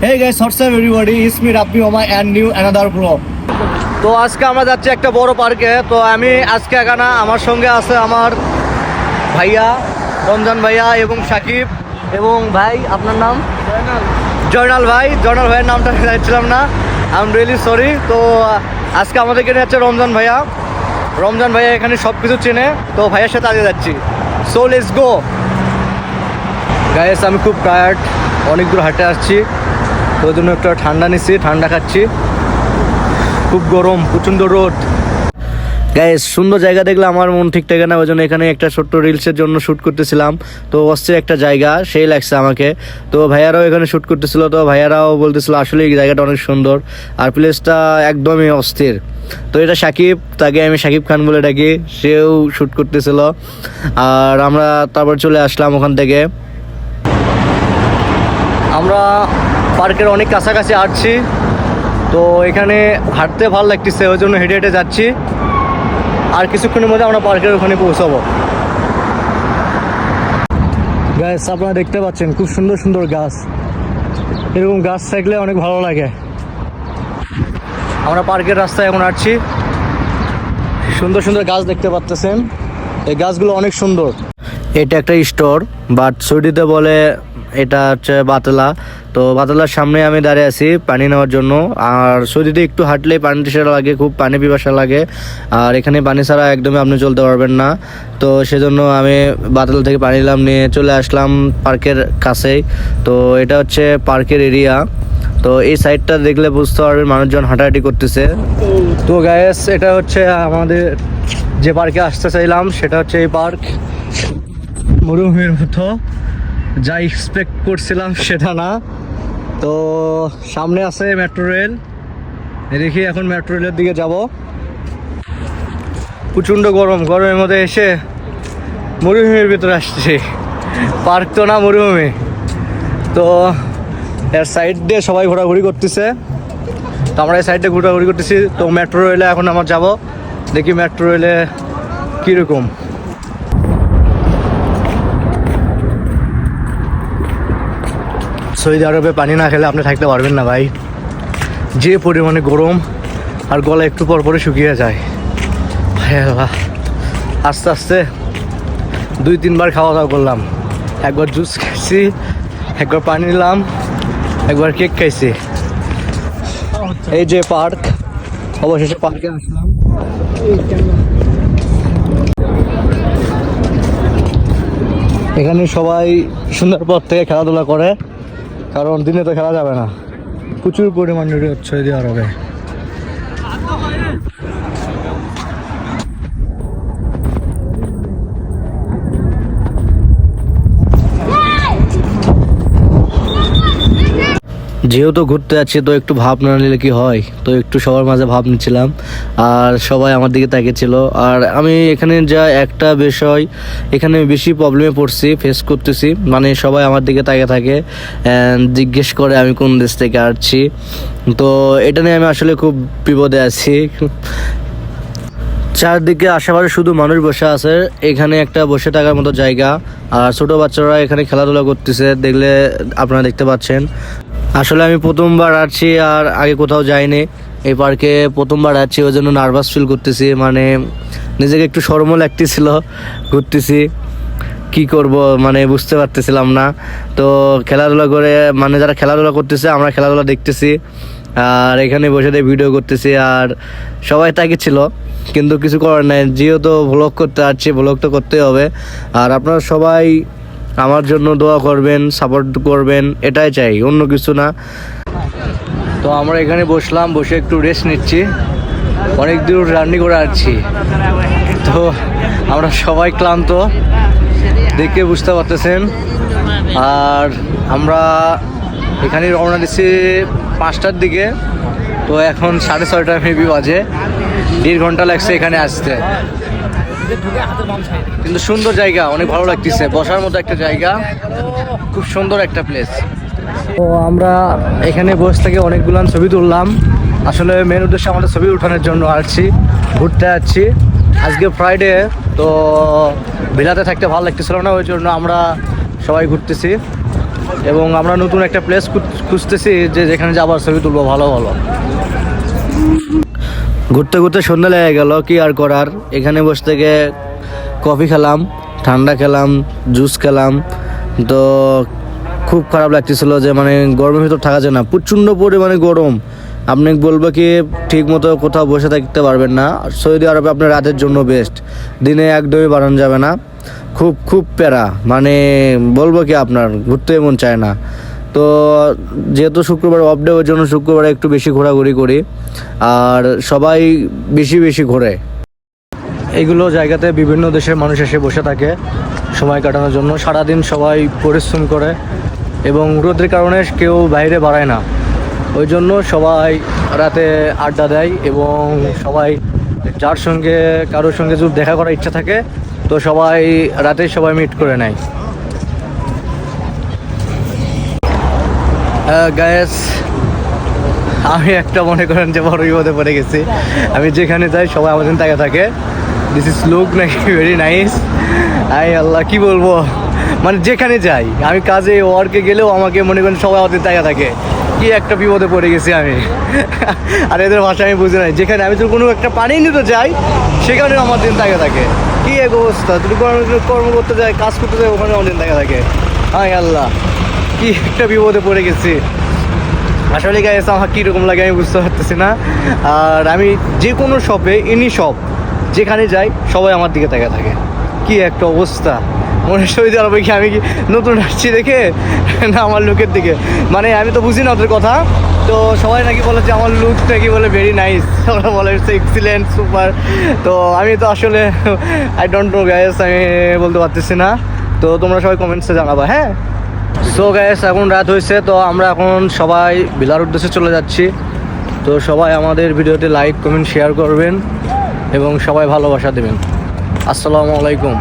Hey guys, what's up everybody? It's me Rabbi Oma and new another vlog. তো আজকে আমরা যাচ্ছি একটা বড় পার্কে। তো আমি আজকে এখানে আমার সঙ্গে আছে আমার ভাইয়া রমজান ভাইয়া এবং সাকিব এবং ভাই আপনার নাম জয়নাল ভাইয়ের নামটা জানছিলাম না, আই এম রিয়েলি সরি। তো আজকে আমাদেরকে নিয়ে যাচ্ছে রমজান ভাইয়া এখানে সব কিছু চেনে, তো ভাইয়ের সাথে আগে যাচ্ছি। So let's go guys. আমি খুব টায়ার্ড, অনেক দূর হাঁটে আসছি, তো ওই জন্য একটু ঠান্ডা খাচ্ছি। খুব গরম, প্রচণ্ড রোদ। গাইস সুন্দর জায়গা দেখলে আমার মন ঠিক থাকে না, ওই জন্য এখানে একটা ছোট্ট রিলসের জন্য শ্যুট করতেছিলাম। তো অস্থির একটা জায়গা, সেই লাগছে আমাকে। তো ভাইয়ারাও এখানে শ্যুট করতেছিল, তো ভাইয়ারাও বলতেছিল আসলে এই জায়গাটা অনেক সুন্দর আর প্লেসটা একদমই অস্থির। তো এটা সাকিব, তাকে আমি সাকিব খান বলে ডাকি, সেও শ্যুট করতেছিল। আর আমরা তারপর চলে আসলাম ওখান থেকে। আমরা পার্কের অনেক কাছাকাছি আসছি, তো এখানে হাঁটতে ভালো লাগতেছে, ওই জন্য হেঁটে যাচ্ছি। আর কিছুক্ষণের মধ্যে আমরা পার্কের ওখানে পৌঁছাবো। গাছ আপনারা দেখতে পাচ্ছেন খুব সুন্দর সুন্দর গাছ, এরকম গাছ থাকলে অনেক ভালো লাগে। আমরা পার্কের রাস্তায় এখন হাঁটছি, সুন্দর সুন্দর গাছ দেখতে পাচ্ছেন, এই গাছগুলো অনেক সুন্দর। এটা একটা স্টোর, বাট সৌদিতে বলে এটা হচ্ছে বাতলা। তো বাতলার সামনে আমি দাঁড়িয়ে আছি পানি নেওয়ার জন্য। আর সৌদিতে একটু হাঁটলেই পানি টেসা লাগে, খুব পানি পিপাসা লাগে, আর এখানে পানি ছাড়া একদমই আপনি চলতে পারবেন না। তো সেজন্য আমি বাতলা থেকে পানি নিলাম, নিয়ে চলে আসলাম পার্কের কাছেই। তো এটা হচ্ছে পার্কের এরিয়া। তো এই সাইডটা দেখলে বুঝতে পারবেন মানুষজন হাঁটাহাঁটি করতেছে। তো গাইস এটা হচ্ছে আমাদের যে পার্কে আসতে চাইলাম, সেটা হচ্ছে এই পার্ক। মরুভূমির মতো, যা এক্সপেক্ট করছিলাম সেটা না। তো সামনে আছে মেট্রো রেল, দেখি এখন মেট্রো রেলের দিকে যাব। প্রচণ্ড গরমের মধ্যে এসে মরুভূমির ভিতরে আসছি, পার্ক তো না মরুভূমি। তো এর সাইড দিয়ে সবাই ঘোরাঘুরি করতেছে, তো আমরা এই সাইড দিয়ে ঘোরাঘুরি করতেছি। তো মেট্রো রেলে এখন আমার যাব, দেখি মেট্রো রেলে কীরকম। সৌদি আরবে পানি না খেলে আপনি থাকতে পারবেন না ভাই, যে পরিমাণে গরম, আর গলা একটু পর পরে শুকিয়ে যায়। আস্তে আস্তে 2-3 বার খাওয়া দাওয়া করলাম, একবার জুস খাইছি, একবার পানি নিলাম, একবার কেক খাইছি। এই যে পার্ক, অবশেষে পার্কে আসলাম। এখানে সবাই সুন্দর পথ থেকে খেলাধুলা করে, কারণ দিনে তো খেলা যাবে না, প্রচুর পরিমাণে রোদ সৌদি আরবে। যেহেতু ঘুরতে যাচ্ছি, তো একটু ভাব না নিলে কি হয়, তো একটু সবার মাঝে ভাব নিচ্ছিলাম, আর সবাই আমার দিকে তাকিয়েছিল। আর আমি এখানে যা একটা বিষয়, এখানে বেশি প্রবলেমে পড়ছি, ফেস করতেছি, মানে সবাই আমার দিকে তাকিয়ে থাকে, জিজ্ঞেস করে আমি কোন দেশ থেকে আসছি। তো এটা নিয়ে আমি আসলে খুব বিপদে আছি। চারদিকে আশেপাশে শুধু মানুষ বসে আছে, এখানে একটা বসে থাকার মতো জায়গা, আর ছোট বাচ্চারা এখানে খেলাধুলা করতেছে, দেখলে আপনারা দেখতে পাচ্ছেন। আসলে আমি প্রথমবার আসছি, আর আগে কোথাও যাইনি, এই পার্কে প্রথমবার আসছি, ওই জন্য নার্ভাস ফিল করতেছি, মানে নিজেকে একটু শরমও লাগতেছিল, ঘুরতেছি কি করব মানে বুঝতে পারতেছিলাম না। তো খেলাধুলা করে, মানে যারা খেলাধুলা করতেছে আমরা খেলাধুলা দেখতেছি, আর এখানে বসে ভিডিও করতেছি, আর সবাই তাকে ছিল, কিন্তু কিছু করার নাই, যেহেতু ভ্লগ করতে আসছি, ভ্লগ তো করতেই হবে। আর আপনারা সবাই আমার জন্য দোয়া করবেন, সাপোর্ট করবেন, এটাই চাই, অন্য কিছু না। তো আমরা এখানে বসলাম, বসে একটু রেস্ট নিচ্ছি, অনেক দূর জার্নি করে আসছি, তো আমরা সবাই ক্লান্ত দেখে বুঝতে পারতেছেন। আর আমরা এখানে রওনা দিচ্ছি 5টার দিকে, তো এখন 6:30 মেবি বাজে, 1.5 ঘন্টা লাগছে এখানে আসতে। কিন্তু সুন্দর জায়গা, অনেক ভালো লাগতেছে, বসার মতো একটা জায়গা, খুব সুন্দর একটা প্লেস। তো আমরা এখানে বসে থেকে অনেকগুলো ছবি তুললাম। আসলে মেন উদ্দেশ্য আমাদের ছবি উঠানোর জন্য আসছি, ঘুরতে যাচ্ছি। আজকে ফ্রাইডে, তো ভিলাতে থাকতে ভালো লাগতেছিল না, ওই জন্য আমরা সবাই ঘুরতেছি। এবং আমরা নতুন একটা প্লেস খুঁজতেছি যে যেখানে যাবার ছবি তুলবো ভালো ভালো। ঘুরতে ঘুরতে সন্ধ্যা লেগে গেল, কি আর করার, এখানে বসে থেকে কফি খেলাম, ঠান্ডা খেলাম, জুস খেলাম। তো খুব খারাপ লাগতেছিল যে মানে গরমের ভিতর থাকা যায় না, প্রচণ্ড পরিমাণে গরম। আপনি বলবো কি ঠিক মতো কোথাও বসে থাকতে পারবেন না। সৌদি আরবে আপনার রাতের জন্য বেস্ট, দিনে একদমই বাড়ানো যাবে না। খুব খুব প্যারা, মানে বলবো কি আপনার ঘুরতে মন চায় না। তো যেহেতু শুক্রবার অফ ডে, ওই জন্য শুক্রবারে একটু বেশি ঘোরাঘুরি করি, আর সবাই বেশি বেশি ঘোরে। এইগুলো জায়গাতে বিভিন্ন দেশের মানুষ এসে বসে থাকে সময় কাটানোর জন্য। সারাদিন সবাই পরিশ্রম করে এবং রোদের কারণে কেউ বাইরে বাড়ায় না, ওই জন্য সবাই রাতে আড্ডা দেয় এবং সবাই যার সঙ্গে কারোর সঙ্গে যদি দেখা করার ইচ্ছা থাকে তো সবাই রাতে সবাই মিট করে নেয়। গায়েস, আমি একটা মনে করেন যে বড় বিপদে পড়ে গেছি। আমি যেখানে যাই সবাই আমাদের তাকে থাকে, দিস ইজ লুক নাকি ভেরি নাইস। আই আল্লাহ, কি বলবো, মানে যেখানে যাই আমি কাজে ওয়ার্কে গেলেও আমাকে মনে করেন সবাই আমাদের তাকে থাকে। কি একটা বিপদে পড়ে গেছি আমি। আর এদের ভাষা আমি বুঝি নাই। যেখানে আমি তো কোনো একটা পানি নিতে যাই সেখানে আমার দিন তাকে থাকে। কি এক অবস্থা, তুমি কর্ম করতে যাই, কাজ করতে যাই, ওখানে আমার দিন তাকে থাকে। হাই আল্লাহ, কি একটা বিপদে পড়ে গেছি। আসলে গাইস আমার কীরকম লাগে আমি বুঝতে পারতেছি না। আর আমি যে কোনো শপে, এনি শপ যেখানে যাই সবাই আমার দিকে তাকিয়ে থাকে। কি একটা অবস্থা, মনে সৌদি আরবে কি আমি কি নতুন আসছি দেখে না আমার লুকের দিকে, মানে আমি তো বুঝি না ওদের কথা। তো সবাই নাকি বলে যে আমার লুক নাকি বলে ভেরি নাইস, ওরা বলে ইটস এক্সিলেন্ট, সুপার। তো আমি তো আসলে আই ডোন্ট নো গাইস, আমি বলতে পারতেছি না। তো তোমরা সবাই কমেন্টসে জানাবা, হ্যাঁ। সো গাইস, এখন রাত হয়েছে, তো আমরা এখন সবাই ভিলার উদ্দেশ্যে চলে যাচ্ছি। তো সবাই আমাদের ভিডিওতে লাইক কমেন্ট শেয়ার করবেন এবং সবাই ভালোবাসা দেবেন। আসসালামু আলাইকুম।